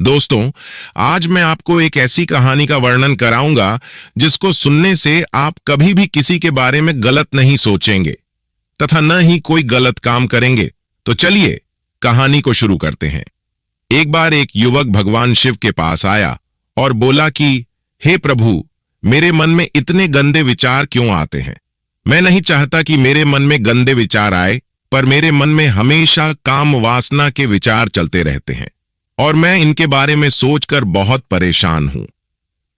दोस्तों, आज मैं आपको एक ऐसी कहानी का वर्णन कराऊंगा जिसको सुनने से आप कभी भी किसी के बारे में गलत नहीं सोचेंगे तथा न ही कोई गलत काम करेंगे। तो चलिए कहानी को शुरू करते हैं। एक बार एक युवक भगवान शिव के पास आया और बोला कि हे प्रभु, मेरे मन में इतने गंदे विचार क्यों आते हैं। मैं नहीं चाहता कि मेरे मन में गंदे विचार आए, पर मेरे मन में हमेशा काम वासना के विचार चलते रहते हैं और मैं इनके बारे में सोचकर बहुत परेशान हूं।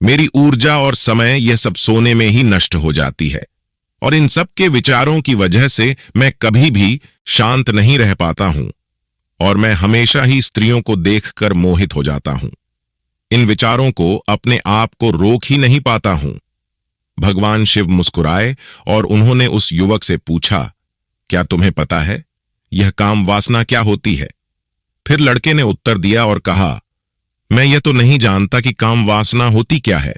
मेरी ऊर्जा और समय यह सब सोने में ही नष्ट हो जाती है और इन सब के विचारों की वजह से मैं कभी भी शांत नहीं रह पाता हूं और मैं हमेशा ही स्त्रियों को देखकर मोहित हो जाता हूं। इन विचारों को अपने आप को रोक ही नहीं पाता हूं। भगवान शिव मुस्कुराए और उन्होंने उस युवक से पूछा, क्या तुम्हें पता है यह काम वासना क्या होती है? फिर लड़के ने उत्तर दिया और कहा, मैं यह तो नहीं जानता कि काम वासना होती क्या है,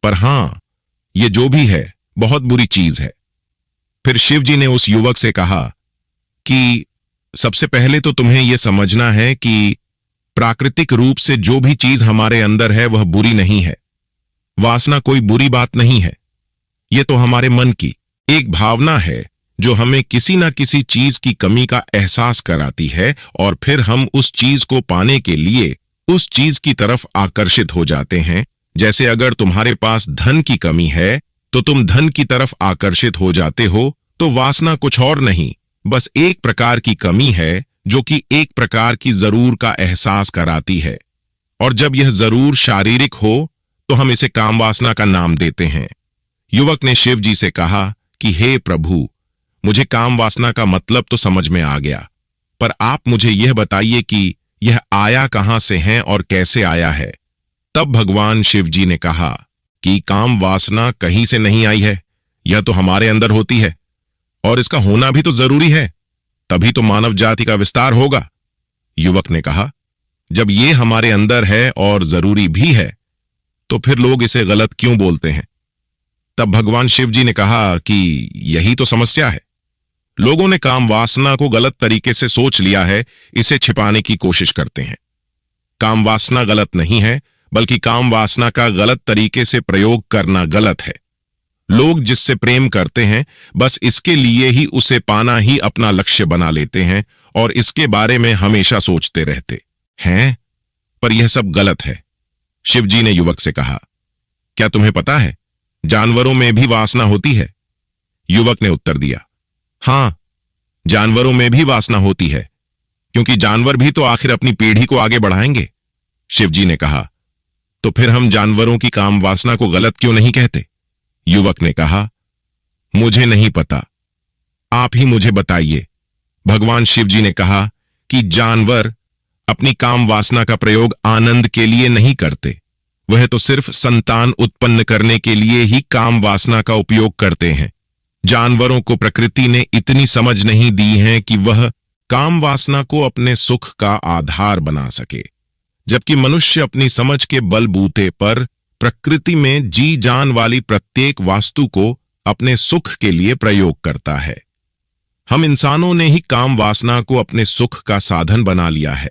पर हां, यह जो भी है बहुत बुरी चीज है। फिर शिव जी ने उस युवक से कहा कि सबसे पहले तो तुम्हें यह समझना है कि प्राकृतिक रूप से जो भी चीज हमारे अंदर है वह बुरी नहीं है। वासना कोई बुरी बात नहीं है। यह तो हमारे मन की एक भावना है जो हमें किसी न किसी चीज की कमी का एहसास कराती है और फिर हम उस चीज को पाने के लिए उस चीज की तरफ आकर्षित हो जाते हैं। जैसे अगर तुम्हारे पास धन की कमी है तो तुम धन की तरफ आकर्षित हो जाते हो, तो वासना कुछ और नहीं, बस एक प्रकार की कमी है जो कि एक प्रकार की जरूर का एहसास कराती है। और जब यह जरूर शारीरिक हो तो हम इसे काम वासना का नाम देते हैं। युवक ने शिव जी से कहा कि हे प्रभु, मुझे काम वासना का मतलब तो समझ में आ गया, पर आप मुझे यह बताइए कि यह आया कहां से है और कैसे आया है। तब भगवान शिव जी ने कहा कि काम वासना कहीं से नहीं आई है, यह तो हमारे अंदर होती है और इसका होना भी तो जरूरी है, तभी तो मानव जाति का विस्तार होगा। युवक ने कहा, जब ये हमारे अंदर है और जरूरी भी है तो फिर लोग इसे गलत क्यों बोलते हैं? तब भगवान शिव जी ने कहा कि यही तो समस्या है। लोगों ने काम वासना को गलत तरीके से सोच लिया है, इसे छिपाने की कोशिश करते हैं। काम वासना गलत नहीं है, बल्कि काम वासना का गलत तरीके से प्रयोग करना गलत है। लोग जिससे प्रेम करते हैं बस इसके लिए ही उसे पाना ही अपना लक्ष्य बना लेते हैं और इसके बारे में हमेशा सोचते रहते हैं, पर यह सब गलत है। शिव जी ने युवक से कहा, क्या तुम्हें पता है जानवरों में भी वासना होती है? युवक ने उत्तर दिया, हां, जानवरों में भी वासना होती है, क्योंकि जानवर भी तो आखिर अपनी पीढ़ी को आगे बढ़ाएंगे। शिव जी ने कहा, तो फिर हम जानवरों की काम वासना को गलत क्यों नहीं कहते? युवक ने कहा, मुझे नहीं पता, आप ही मुझे बताइए। भगवान शिव जी ने कहा कि जानवर अपनी काम वासना का प्रयोग आनंद के लिए नहीं करते, वह तो सिर्फ संतान उत्पन्न करने के लिए ही काम वासना का उपयोग करते हैं। जानवरों को प्रकृति ने इतनी समझ नहीं दी है कि वह काम वासना को अपने सुख का आधार बना सके, जबकि मनुष्य अपनी समझ के बलबूते पर प्रकृति में जी जान वाली प्रत्येक वास्तु को अपने सुख के लिए प्रयोग करता है। हम इंसानों ने ही काम वासना को अपने सुख का साधन बना लिया है,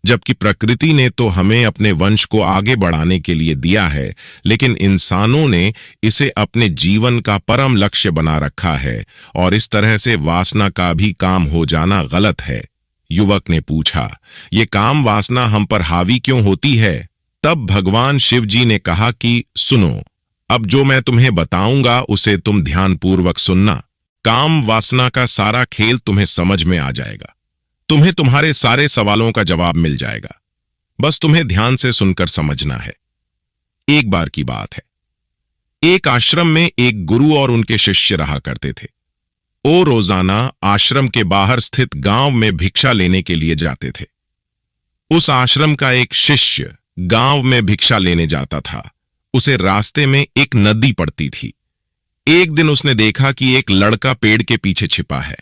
जबकि प्रकृति ने तो हमें अपने वंश को आगे बढ़ाने के लिए दिया है, लेकिन इंसानों ने इसे अपने जीवन का परम लक्ष्य बना रखा है और इस तरह से वासना का भी काम हो जाना गलत है। युवक ने पूछा, ये काम वासना हम पर हावी क्यों होती है? तब भगवान शिव जी ने कहा कि सुनो, अब जो मैं तुम्हें बताऊंगा उसे तुम ध्यानपूर्वक सुनना। काम वासना का सारा खेल तुम्हें समझ में आ जाएगा, तुम्हें तुम्हारे सारे सवालों का जवाब मिल जाएगा, बस तुम्हें ध्यान से सुनकर समझना है। एक बार की बात है, एक आश्रम में एक गुरु और उनके शिष्य रहा करते थे। वो रोजाना आश्रम के बाहर स्थित गांव में भिक्षा लेने के लिए जाते थे। उस आश्रम का एक शिष्य गांव में भिक्षा लेने जाता था। उसे रास्ते में एक नदी पड़ती थी। एक दिन उसने देखा कि एक लड़का पेड़ के पीछे छिपा है।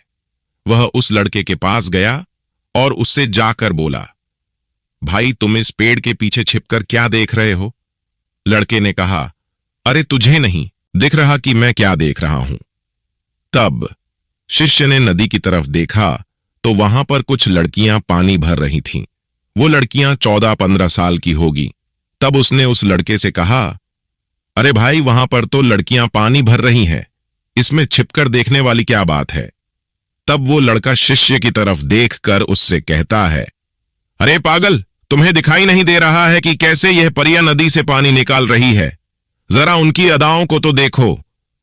वह उस लड़के के पास गया और उससे जाकर बोला, भाई, तुम इस पेड़ के पीछे छिपकर क्या देख रहे हो? लड़के ने कहा, अरे तुझे नहीं दिख रहा कि मैं क्या देख रहा हूं। तब शिष्य ने नदी की तरफ देखा तो वहां पर कुछ लड़कियां पानी भर रही थीं। वो लड़कियां 14-15 साल की होगी। तब उसने उस लड़के से कहा, अरे भाई, वहां पर तो लड़कियां पानी भर रही हैं, इसमें छिपकर देखने वाली क्या बात है? तब वो लड़का शिष्य की तरफ देखकर उससे कहता है, अरे पागल, तुम्हें दिखाई नहीं दे रहा है कि कैसे यह परियां नदी से पानी निकाल रही है? जरा उनकी अदाओं को तो देखो,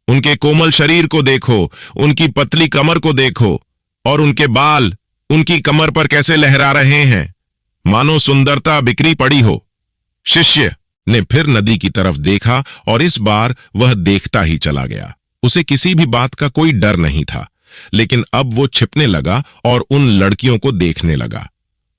उनके कोमल शरीर को देखो, उनकी पतली कमर को देखो, और उनके बाल उनकी कमर पर कैसे लहरा रहे हैं, मानो सुंदरता बिखरी पड़ी हो। शिष्य ने फिर नदी की तरफ देखा और इस बार वह देखता ही चला गया। उसे किसी भी बात का कोई डर नहीं था, लेकिन अब वो छिपने लगा और उन लड़कियों को देखने लगा।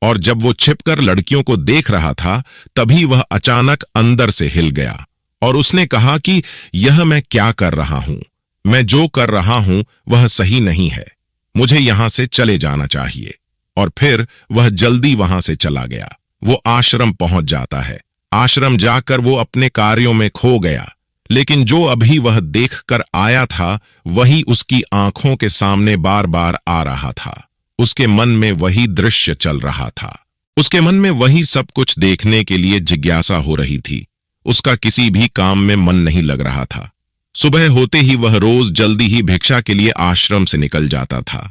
और जब वो छिपकर लड़कियों को देख रहा था, तभी वह अचानक अंदर से हिल गया और उसने कहा कि यह मैं क्या कर रहा हूं? मैं जो कर रहा हूं वह सही नहीं है, मुझे यहां से चले जाना चाहिए। और फिर वह जल्दी वहां से चला गया। वो आश्रम पहुंच जाता है। आश्रम जाकर वो अपने कार्यों में खो गया, लेकिन जो अभी वह देखकर आया था वही उसकी आंखों के सामने बार बार आ रहा था। उसके मन में वही दृश्य चल रहा था। उसके मन में वही सब कुछ देखने के लिए जिज्ञासा हो रही थी। उसका किसी भी काम में मन नहीं लग रहा था। सुबह होते ही वह रोज जल्दी ही भिक्षा के लिए आश्रम से निकल जाता था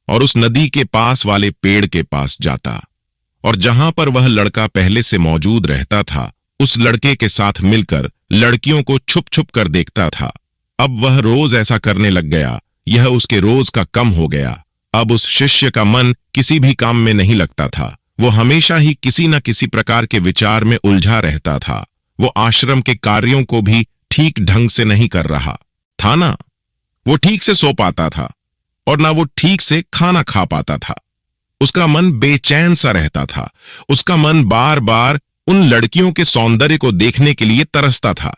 और उस नदी के पास वाले पेड़ के पास जाता, और जहां पर वह लड़का पहले से मौजूद रहता था, उस लड़के के साथ मिलकर लड़कियों को छुप छुप कर देखता था। अब वह रोज ऐसा करने लग गया। यह उसके रोज का कम हो गया। अब उस शिष्य का मन किसी भी काम में नहीं लगता था। वो हमेशा ही किसी न किसी प्रकार के विचार में उलझा रहता था। वो आश्रम के कार्यों को भी ठीक ढंग से नहीं कर रहा था ना वो ठीक से सो पाता था और ना वो ठीक से खाना खा पाता था। उसका मन बेचैन सा रहता था। उसका मन बार बार उन लड़कियों के सौंदर्य को देखने के लिए तरसता था।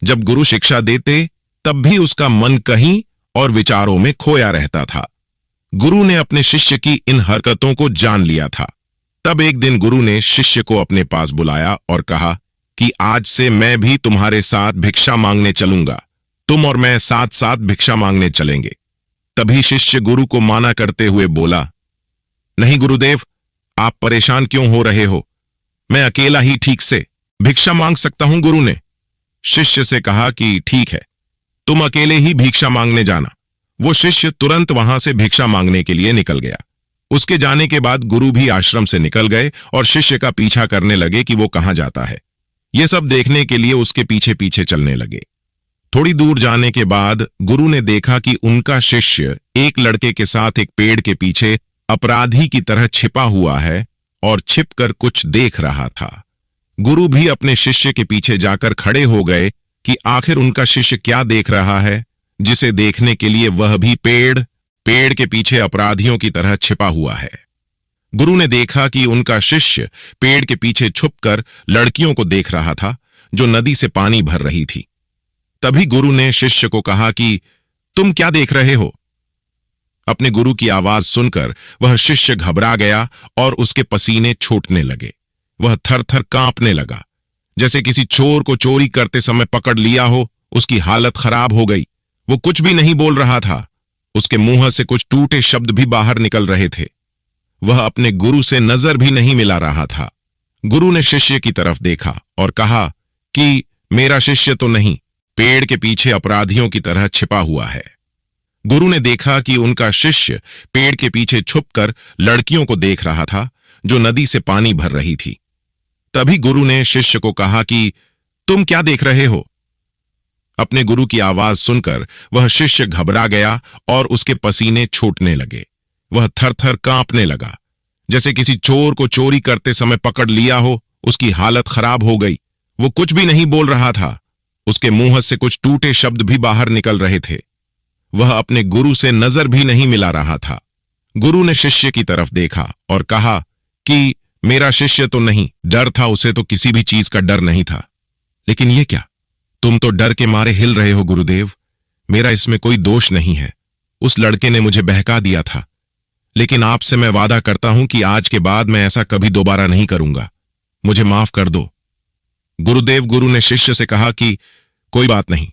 जब गुरु शिक्षा देते तब भी उसका मन कहीं और विचारों में खोया रहता था। गुरु ने अपने शिष्य की इन हरकतों को जान लिया था। तब एक दिन गुरु ने शिष्य को अपने पास बुलाया और कहा कि आज से मैं भी तुम्हारे साथ भिक्षा मांगने चलूंगा। तुम और मैं साथ साथ भिक्षा मांगने चलेंगे। तभी शिष्य गुरु को माना करते हुए बोला, नहीं गुरुदेव, आप परेशान क्यों हो रहे हो? मैं अकेला ही ठीक से भिक्षा मांग सकता हूं। गुरु ने शिष्य से कहा कि ठीक है, तुम अकेले ही भिक्षा मांगने जाना। वो शिष्य तुरंत वहां से भिक्षा मांगने के लिए निकल गया। उसके जाने के बाद गुरु भी आश्रम से निकल गए और शिष्य का पीछा करने लगे कि वो कहां जाता है। ये सब देखने के लिए उसके पीछे पीछे चलने लगे। थोड़ी दूर जाने के बाद गुरु ने देखा कि उनका शिष्य एक लड़के के साथ एक पेड़ के पीछे अपराधी की तरह छिपा हुआ है और छिपकर कुछ देख रहा था। गुरु भी अपने शिष्य के पीछे जाकर खड़े हो गए कि आखिर उनका शिष्य क्या देख रहा है, जिसे देखने के लिए वह भी पेड़ के पीछे अपराधियों की तरह छिपा हुआ है। गुरु ने देखा कि उनका शिष्य पेड़ के पीछे छुपकर लड़कियों को देख रहा था जो नदी से पानी भर रही थी। तभी गुरु ने शिष्य को कहा कि तुम क्या देख रहे हो? अपने गुरु की आवाज सुनकर वह शिष्य घबरा गया और उसके पसीने छूटने लगे। वह थर थर कांपने लगा, जैसे किसी चोर को चोरी करते समय पकड़ लिया हो। उसकी हालत खराब हो गई। वो कुछ भी नहीं बोल रहा था। उसके मुंह से कुछ टूटे शब्द भी बाहर निकल रहे थे। वह अपने गुरु से नजर भी नहीं मिला रहा था। गुरु ने शिष्य की तरफ देखा और कहा कि मेरा शिष्य तो नहीं, पेड़ के पीछे अपराधियों की तरह छिपा हुआ है। गुरु ने देखा कि उनका शिष्य पेड़ के पीछे छुपकर लड़कियों को देख रहा था जो नदी से पानी भर रही थी। तभी गुरु ने शिष्य को कहा कि तुम क्या देख रहे हो? अपने गुरु की आवाज सुनकर वह शिष्य घबरा गया और उसके पसीने छूटने लगे। वह थर थर कांपने लगा, जैसे किसी चोर को चोरी करते समय पकड़ लिया हो। उसकी हालत खराब हो गई। वो कुछ भी नहीं बोल रहा था। उसके मुंह से कुछ टूटे शब्द भी बाहर निकल रहे थे। वह अपने गुरु से नजर भी नहीं मिला रहा था। गुरु ने शिष्य की तरफ देखा और कहा कि मेरा शिष्य तो नहीं। डर था उसे, तो किसी भी चीज का डर नहीं था। लेकिन ये क्या, तुम तो डर के मारे हिल रहे हो गुरुदेव। मेरा इसमें कोई दोष नहीं है। उस लड़के ने मुझे बहका दिया था, लेकिन आपसे मैं वादा करता हूं कि आज के बाद मैं ऐसा कभी दोबारा नहीं करूंगा। मुझे माफ कर दो। गुरुदेव, गुरु ने शिष्य से कहा कि कोई बात नहीं,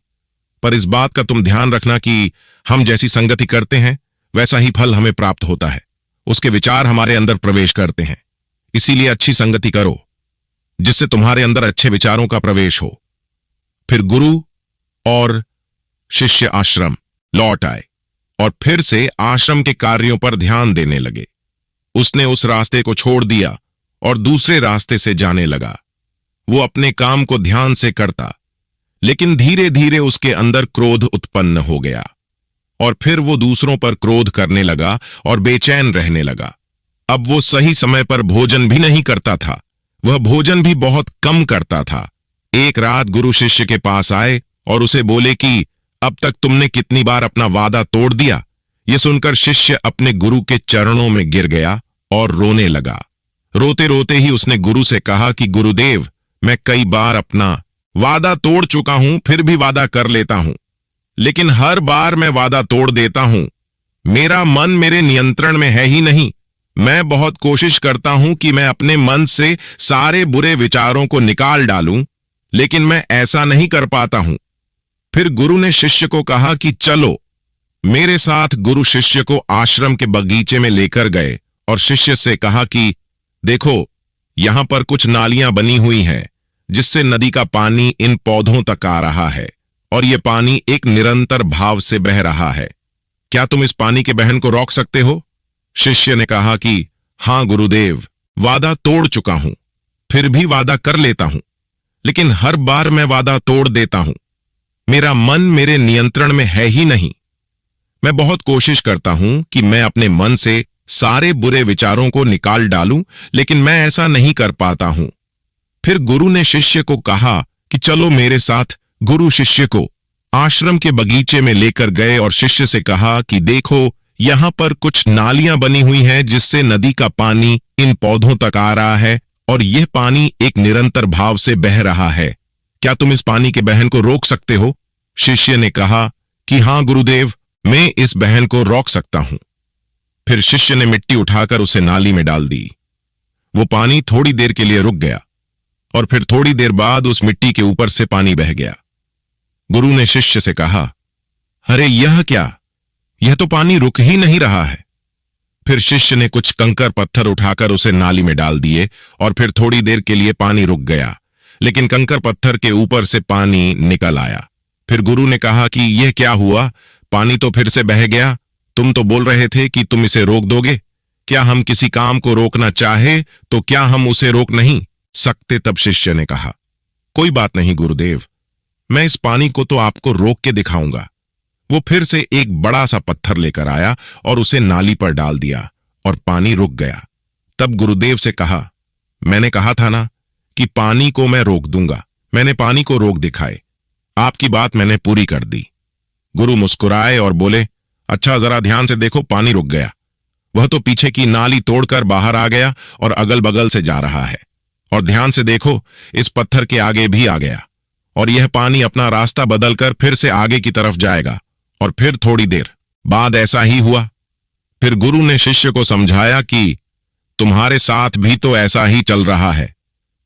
पर इस बात का तुम ध्यान रखना कि हम जैसी संगति करते हैं वैसा ही फल हमें प्राप्त होता है। उसके विचार हमारे अंदर प्रवेश करते हैं, इसीलिए अच्छी संगति करो, जिससे तुम्हारे अंदर अच्छे विचारों का प्रवेश हो। फिर गुरु और शिष्य आश्रम लौट आए और फिर से आश्रम के कार्यों पर ध्यान देने लगे। उसने उस रास्ते को छोड़ दिया और दूसरे रास्ते से जाने लगा। वो अपने काम को ध्यान से करता, लेकिन धीरे धीरे उसके अंदर क्रोध उत्पन्न हो गया और फिर वो दूसरों पर क्रोध करने लगा और बेचैन रहने लगा। अब वो सही समय पर भोजन भी नहीं करता था, वह भोजन भी बहुत कम करता था। एक रात गुरु शिष्य के पास आए और उसे बोले कि अब तक तुमने कितनी बार अपना वादा तोड़ दिया। यह सुनकर शिष्य अपने गुरु के चरणों में गिर गया और रोने लगा। रोते रोते ही उसने गुरु से कहा कि गुरुदेव, मैं कई बार अपना वादा तोड़ चुका हूं, फिर भी वादा कर लेता हूं, लेकिन हर बार मैं वादा तोड़ देता हूं। मेरा मन मेरे नियंत्रण में है ही नहीं। मैं बहुत कोशिश करता हूं कि मैं अपने मन से सारे बुरे विचारों को निकाल डालूं, लेकिन मैं ऐसा नहीं कर पाता हूं। फिर गुरु ने शिष्य को कहा कि चलो मेरे साथ। गुरु शिष्य को आश्रम के बगीचे में लेकर गए और शिष्य से कहा कि देखो, यहां पर कुछ नालियां बनी हुई हैं, जिससे नदी का पानी इन पौधों तक आ रहा है और यह पानी एक निरंतर भाव से बह रहा है। क्या तुम इस पानी के बहन को रोक सकते हो? शिष्य ने कहा कि हां गुरुदेव, वादा तोड़ चुका हूं, फिर भी वादा कर लेता हूं, लेकिन हर बार मैं वादा तोड़ देता हूं। मेरा मन मेरे नियंत्रण में है ही नहीं। मैं बहुत कोशिश करता हूं कि मैं अपने मन से सारे बुरे विचारों को निकाल डालूं, लेकिन मैं ऐसा नहीं कर पाता हूं। फिर गुरु ने शिष्य को कहा कि चलो मेरे साथ। गुरु शिष्य को आश्रम के बगीचे में लेकर गए और शिष्य से कहा कि देखो, यहां पर कुछ नालियां बनी हुई हैं, जिससे नदी का पानी इन पौधों तक आ रहा है और यह पानी एक निरंतर भाव से बह रहा है। क्या तुम इस पानी के बहन को रोक सकते हो? शिष्य ने कहा कि हां गुरुदेव, मैं इस बहन को रोक सकता हूं। फिर शिष्य ने मिट्टी उठाकर उसे नाली में डाल दी। वो पानी थोड़ी देर के लिए रुक गया और फिर थोड़ी देर बाद उस मिट्टी के ऊपर से पानी बह गया। गुरु ने शिष्य से कहा, अरे यह क्या? यह तो पानी रुक ही नहीं रहा है। फिर शिष्य ने कुछ कंकर पत्थर उठाकर उसे नाली में डाल दिए और फिर थोड़ी देर के लिए पानी रुक गया, लेकिन कंकर पत्थर के ऊपर से पानी निकल आया। फिर गुरु ने कहा कि यह क्या हुआ? पानी तो फिर से बह गया। तुम तो बोल रहे थे कि तुम इसे रोक दोगे। क्या हम किसी काम को रोकना चाहे तो क्या हम उसे रोक नहीं सकते? तब शिष्य ने कहा, कोई बात नहीं गुरुदेव, मैं इस पानी को तो आपको रोक के दिखाऊंगा। वो फिर से एक बड़ा सा पत्थर लेकर आया और उसे नाली पर डाल दिया और पानी रुक गया। तब गुरुदेव से कहा, मैंने कहा था ना कि पानी को मैं रोक दूंगा। मैंने पानी को रोक दिखाए। आपकी बात मैंने पूरी कर दी। गुरु मुस्कुराए और बोले, अच्छा जरा ध्यान से देखो, पानी रुक गया। वह तो पीछे की नाली तोड़कर बाहर आ गया और अगल बगल से जा रहा है। और ध्यान से देखो, इस पत्थर के आगे भी आ गया और यह पानी अपना रास्ता बदलकर फिर से आगे की तरफ जाएगा। और फिर थोड़ी देर बाद ऐसा ही हुआ। फिर गुरु ने शिष्य को समझाया कि तुम्हारे साथ भी तो ऐसा ही चल रहा है।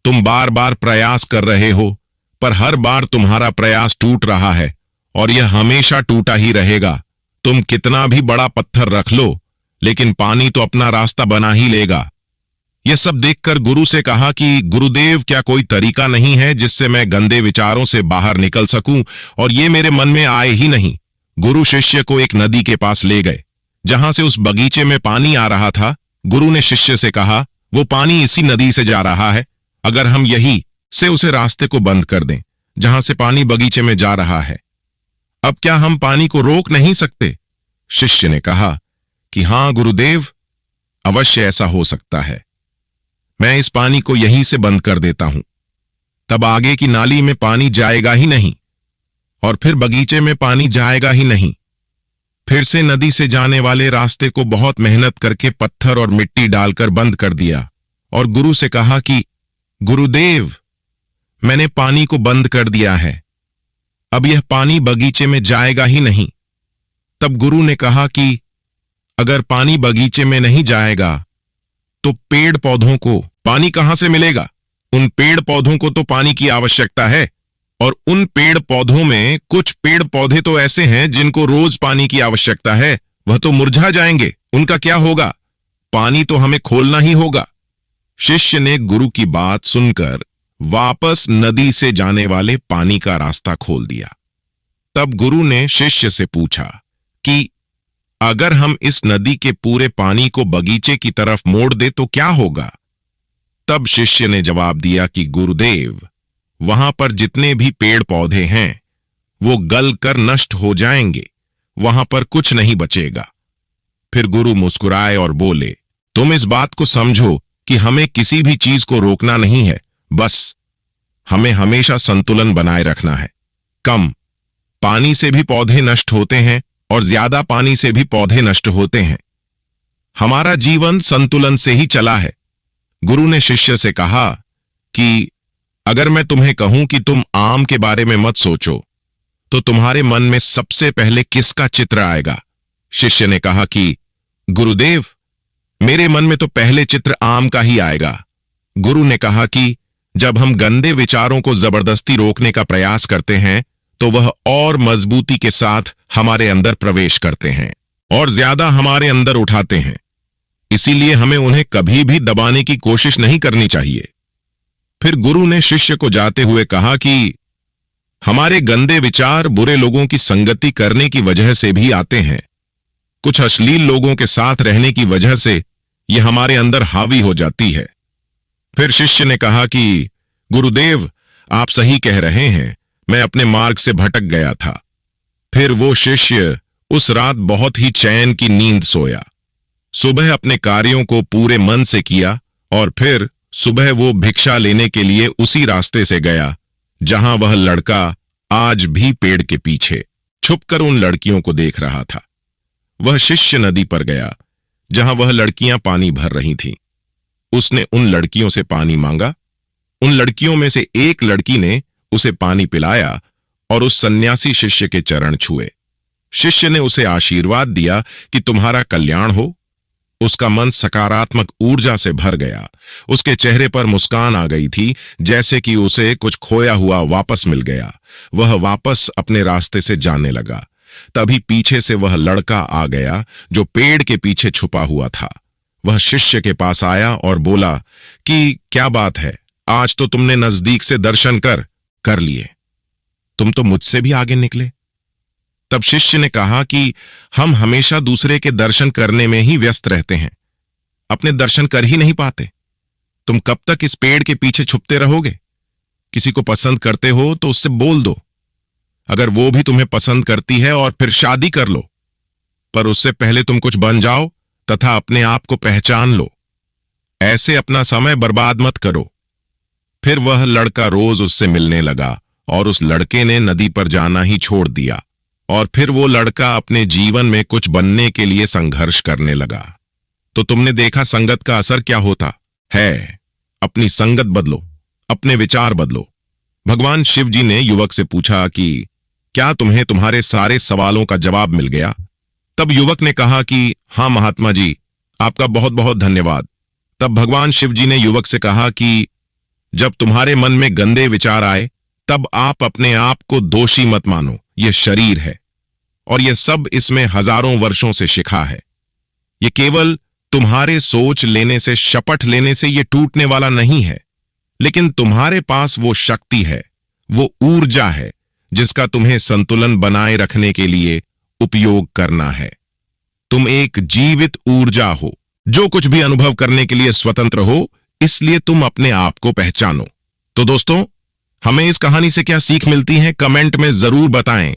तुम बार बार प्रयास कर रहे हो, पर हर बार तुम्हारा प्रयास टूट रहा है और यह हमेशा टूटा ही रहेगा। तुम कितना भी बड़ा पत्थर रख लो, लेकिन पानी तो अपना रास्ता बना ही लेगा। यह सब देखकर गुरु से कहा कि गुरुदेव, क्या कोई तरीका नहीं है जिससे मैं गंदे विचारों से बाहर निकल सकूं और ये मेरे मन में आए ही नहीं। गुरु शिष्य को एक नदी के पास ले गए, जहां से उस बगीचे में पानी आ रहा था। गुरु ने शिष्य से कहा, वो पानी इसी नदी से जा रहा है। अगर हम यही से उसे रास्ते को बंद कर दें जहां से पानी बगीचे में जा रहा है, अब क्या हम पानी को रोक नहीं सकते? शिष्य ने कहा कि हां गुरुदेव, अवश्य ऐसा हो सकता है। मैं इस पानी को यहीं से बंद कर देता हूं, तब आगे की नाली में पानी जाएगा ही नहीं और फिर बगीचे में पानी जाएगा ही नहीं। फिर से नदी से जाने वाले रास्ते को बहुत मेहनत करके पत्थर और मिट्टी डालकर बंद कर दिया और गुरु से कहा कि गुरुदेव, मैंने पानी को बंद कर दिया है, अब यह पानी बगीचे में जाएगा ही नहीं। तब गुरु ने कहा कि अगर पानी बगीचे में नहीं जाएगा तो पेड़ पौधों को पानी कहां से मिलेगा? उन पेड़ पौधों को तो पानी की आवश्यकता है और उन पेड़ पौधों में कुछ पेड़ पौधे तो ऐसे हैं जिनको रोज पानी की आवश्यकता है। वह तो मुरझा जाएंगे, उनका क्या होगा? पानी तो हमें खोलना ही होगा। शिष्य ने गुरु की बात सुनकर वापस नदी से जाने वाले पानी का रास्ता खोल दिया। तब गुरु ने शिष्य से पूछा कि अगर हम इस नदी के पूरे पानी को बगीचे की तरफ मोड़ दे तो क्या होगा? तब शिष्य ने जवाब दिया कि गुरुदेव, वहां पर जितने भी पेड़ पौधे हैं वो गल कर नष्ट हो जाएंगे, वहां पर कुछ नहीं बचेगा। फिर गुरु मुस्कुराए और बोले, तुम इस बात को समझो कि हमें किसी भी चीज को रोकना नहीं है, बस हमें हमेशा संतुलन बनाए रखना है। कम पानी से भी पौधे नष्ट होते हैं और ज्यादा पानी से भी पौधे नष्ट होते हैं। हमारा जीवन संतुलन से ही चला है। गुरु ने शिष्य से कहा कि अगर मैं तुम्हें कहूं कि तुम आम के बारे में मत सोचो, तो तुम्हारे मन में सबसे पहले किसका चित्र आएगा? शिष्य ने कहा कि गुरुदेव, मेरे मन में तो पहले चित्र आम का ही आएगा। गुरु ने कहा कि जब हम गंदे विचारों को जबरदस्ती रोकने का प्रयास करते हैं तो वह और मजबूती के साथ हमारे अंदर प्रवेश करते हैं और ज्यादा हमारे अंदर उठाते हैं। इसीलिए हमें उन्हें कभी भी दबाने की कोशिश नहीं करनी चाहिए। फिर गुरु ने शिष्य को जाते हुए कहा कि हमारे गंदे विचार बुरे लोगों की संगति करने की वजह से भी आते हैं। कुछ अश्लील लोगों के साथ रहने की वजह से यह हमारे अंदर हावी हो जाती है। फिर शिष्य ने कहा कि गुरुदेव, आप सही कह रहे हैं, मैं अपने मार्ग से भटक गया था। फिर वो शिष्य उस रात बहुत ही चैन की नींद सोया। सुबह अपने कार्यों को पूरे मन से किया और फिर सुबह वो भिक्षा लेने के लिए उसी रास्ते से गया जहां वह लड़का आज भी पेड़ के पीछे छुपकर उन लड़कियों को देख रहा था। वह शिष्य नदी पर गया जहां वह लड़कियां पानी भर रही थीं। उसने उन लड़कियों से पानी मांगा। उन लड़कियों में से एक लड़की ने उसे पानी पिलाया और उस सन्यासी शिष्य के चरण छुए। शिष्य ने उसे आशीर्वाद दिया कि तुम्हारा कल्याण हो। उसका मन सकारात्मक ऊर्जा से भर गया। उसके चेहरे पर मुस्कान आ गई थी, जैसे कि उसे कुछ खोया हुआ वापस मिल गया। वह वापस अपने रास्ते से जाने लगा। तभी पीछे से वह लड़का आ गया जो पेड़ के पीछे छुपा हुआ था। वह शिष्य के पास आया और बोला कि क्या बात है, आज तो तुमने नजदीक से दर्शन कर लिए। तुम तो मुझसे भी आगे निकले। तब शिष्य ने कहा कि हम हमेशा दूसरे के दर्शन करने में ही व्यस्त रहते हैं, अपने दर्शन कर ही नहीं पाते। तुम कब तक इस पेड़ के पीछे छुपते रहोगे? किसी को पसंद करते हो तो उससे बोल दो, अगर वो भी तुम्हें पसंद करती है, और फिर शादी कर लो। पर उससे पहले तुम कुछ बन जाओ तथा अपने आप को पहचान लो। ऐसे अपना समय बर्बाद मत करो। फिर वह लड़का रोज उससे मिलने लगा और उस लड़के ने नदी पर जाना ही छोड़ दिया। और फिर वो लड़का अपने जीवन में कुछ बनने के लिए संघर्ष करने लगा। तो तुमने देखा संगत का असर क्या होता है। अपनी संगत बदलो, अपने विचार बदलो। भगवान शिव जी ने युवक से पूछा कि क्या तुम्हें तुम्हारे सारे सवालों का जवाब मिल गया? तब युवक ने कहा कि हाँ महात्मा जी, आपका बहुत बहुत धन्यवाद। तब भगवान शिव जी ने युवक से कहा कि जब तुम्हारे मन में गंदे विचार आए तब आप अपने आप को दोषी मत मानो। यह शरीर है और यह सब इसमें हजारों वर्षों से शिखा है। यह केवल तुम्हारे सोच लेने से, शपथ लेने से यह टूटने वाला नहीं है, लेकिन तुम्हारे पास वो शक्ति है, वो ऊर्जा है जिसका तुम्हें संतुलन बनाए रखने के लिए उपयोग करना है। तुम एक जीवित ऊर्जा हो जो कुछ भी अनुभव करने के लिए स्वतंत्र हो, इसलिए तुम अपने आप को पहचानो। तो दोस्तों, हमें इस कहानी से क्या सीख मिलती है, कमेंट में जरूर बताएं।